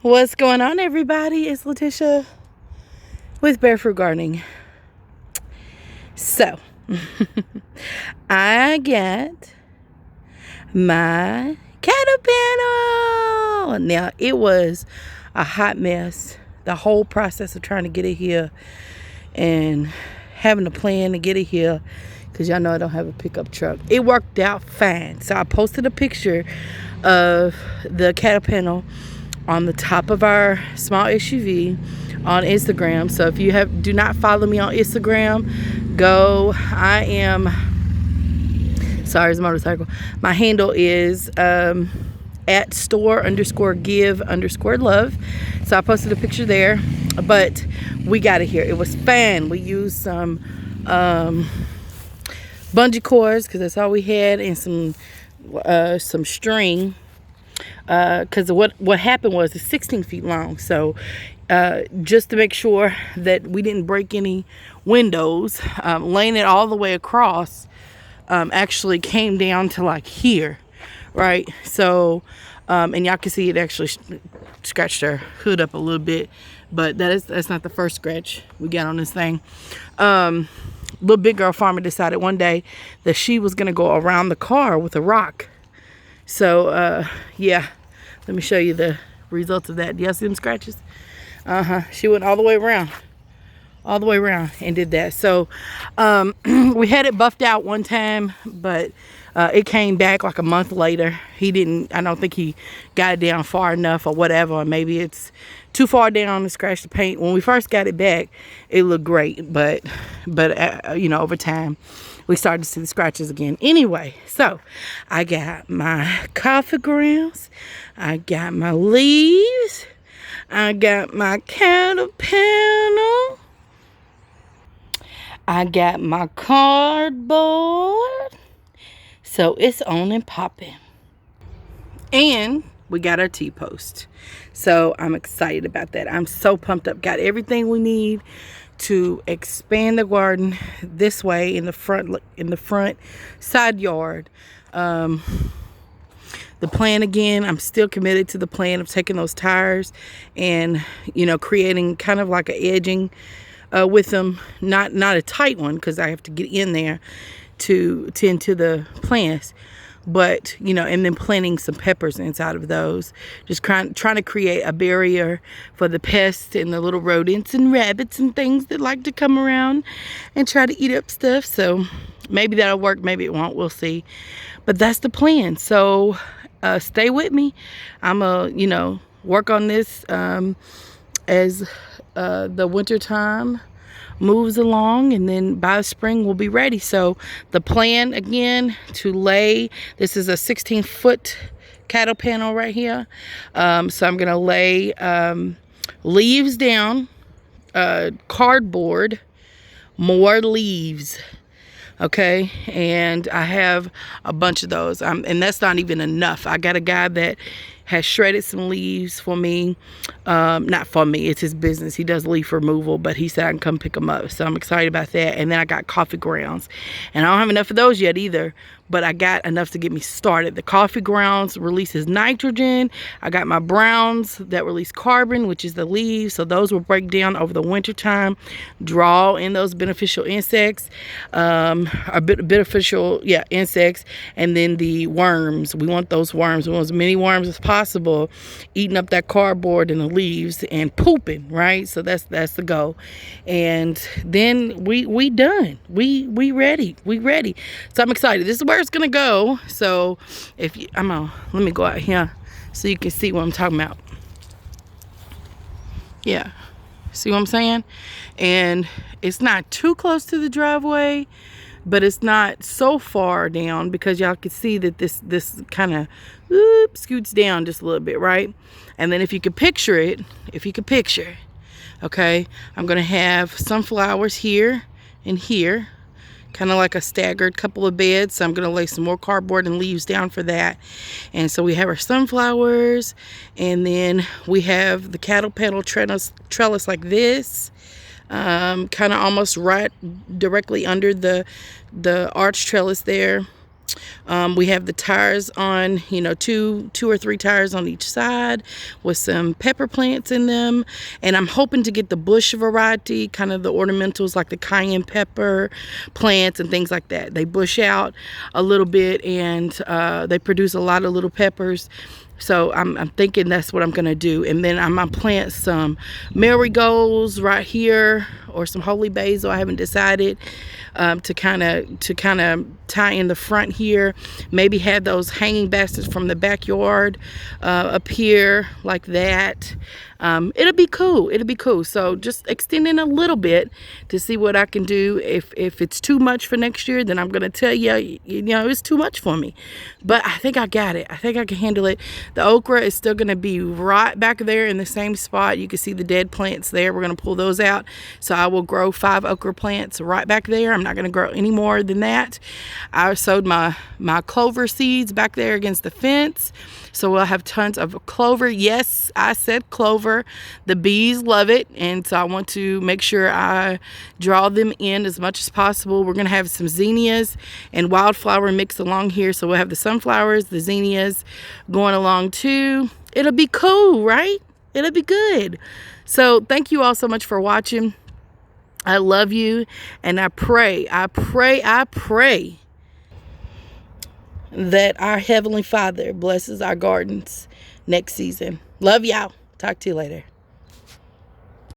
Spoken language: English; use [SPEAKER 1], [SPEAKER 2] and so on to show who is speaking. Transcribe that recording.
[SPEAKER 1] What's going on, everybody? It's Letitia with Barefoot Gardening. So, I got my cattle panel. Now, it was a hot mess. The whole process of trying to get it here and having a plan to get it here, because y'all know I don't have a pickup truck. It worked out fine. So I posted a picture of the cattle panel on the top of our small SUV on Instagram. So if you do not follow me on Instagram, go. I am, sorry, it's a motorcycle. My handle is at store_give_love. So I posted a picture there, but we got it here. It was fun. We used some bungee cords, because that's all we had, and some string, because what happened was it's 16 feet long. So just to make sure that we didn't break any windows, laying it all the way across actually came down to like here, right? So and y'all can see it actually scratched our hood up a little bit, but that's not the first scratch we got on this thing. Little big girl farmer decided one day that she was gonna go around the car with a rock. So yeah, let me show you the results of that. Do y'all see them scratches? She went all the way around and did that. So we had it buffed out one time, but it came back like a month later. I don't think he got it down far enough or whatever, or maybe it's too far down to scratch the paint. When we first got it back, it looked great, but over time we started to see the scratches again. Anyway, so I got my coffee grounds, I got my leaves, I got my cattle panel, I got my cardboard. So it's on and popping. And we got our T-post. So I'm excited about that. I'm so pumped up. Got everything we need to expand the garden this way in the front side yard. The plan, again, I'm still committed to the plan of taking those tires and creating kind of like an edging with them, not a tight one, because I have to get in there to tend to the plants, but and then planting some peppers inside of those, just trying to create a barrier for the pests and the little rodents and rabbits and things that like to come around and try to eat up stuff. So maybe that'll work, maybe it won't, we'll see, but that's the plan. So stay with me. I'm gonna work on this as the winter time moves along, and then by the spring we'll be ready. So the plan, again, to lay, this is a 16-foot cattle panel right here. So I'm gonna lay leaves down, cardboard, more leaves, okay, and I have a bunch of those, and that's not even enough. I got a guy that has shredded some leaves for me. Not for me, it's his business. He does leaf removal, but he said I can come pick them up. So I'm excited about that. And then I got coffee grounds, and I don't have enough of those yet either, but I got enough to get me started. The coffee grounds releases nitrogen. I got my browns that release carbon, which is the leaves. So those will break down over the winter time, draw in those beneficial insects, beneficial insects, and then the worms. We want those worms. We want as many worms as possible eating up that cardboard and the leaves and pooping, right? So that's the goal. And then we done. We ready. So I'm excited. This is where it's gonna go. So let me go out here so you can see what I'm talking about. Yeah, see what I'm saying? And it's not too close to the driveway, but it's not so far down, because y'all can see that this kind of scoots down just a little bit, right? And then if you could picture it, okay, I'm gonna have sunflowers here and here, kind of like a staggered couple of beds. So I'm gonna lay some more cardboard and leaves down for that. And so we have our sunflowers, and then we have the cattle panel trellis like this, kind of almost right directly under the arch trellis there. We have the tires on, you know, two or three tires on each side with some pepper plants in them. And I'm hoping to get the bush variety, kind of the ornamentals like the cayenne pepper plants and things like that. They bush out a little bit, and they produce a lot of little peppers. So I'm thinking that's what I'm going to do. And then I'm going to plant some marigolds right here, or some holy basil. I haven't decided, to kind of tie in the front here. Maybe have those hanging baskets from the backyard up here like that. It'll be cool. It'll be cool. So just extending a little bit to see what I can do. If it's too much for next year, then I'm going to tell you, you know, it's too much for me. But I think I got it. I think I can handle it. The okra is still going to be right back there in the same spot. You can see the dead plants there. We're going to pull those out. So I will grow 5 okra plants right back there. I'm not going to grow any more than that. I sowed my clover seeds back there against the fence. So we'll have tons of clover. Yes, I said clover. The bees love it. And so I want to make sure I draw them in as much as possible. We're going to have some zinnias and wildflower mixed along here. So we'll have the sunflowers, the zinnias going along too. It'll be cool, right? It'll be good. So thank you all so much for watching. I love you. And I pray that our Heavenly Father blesses our gardens next season. Love y'all. Talk to you later.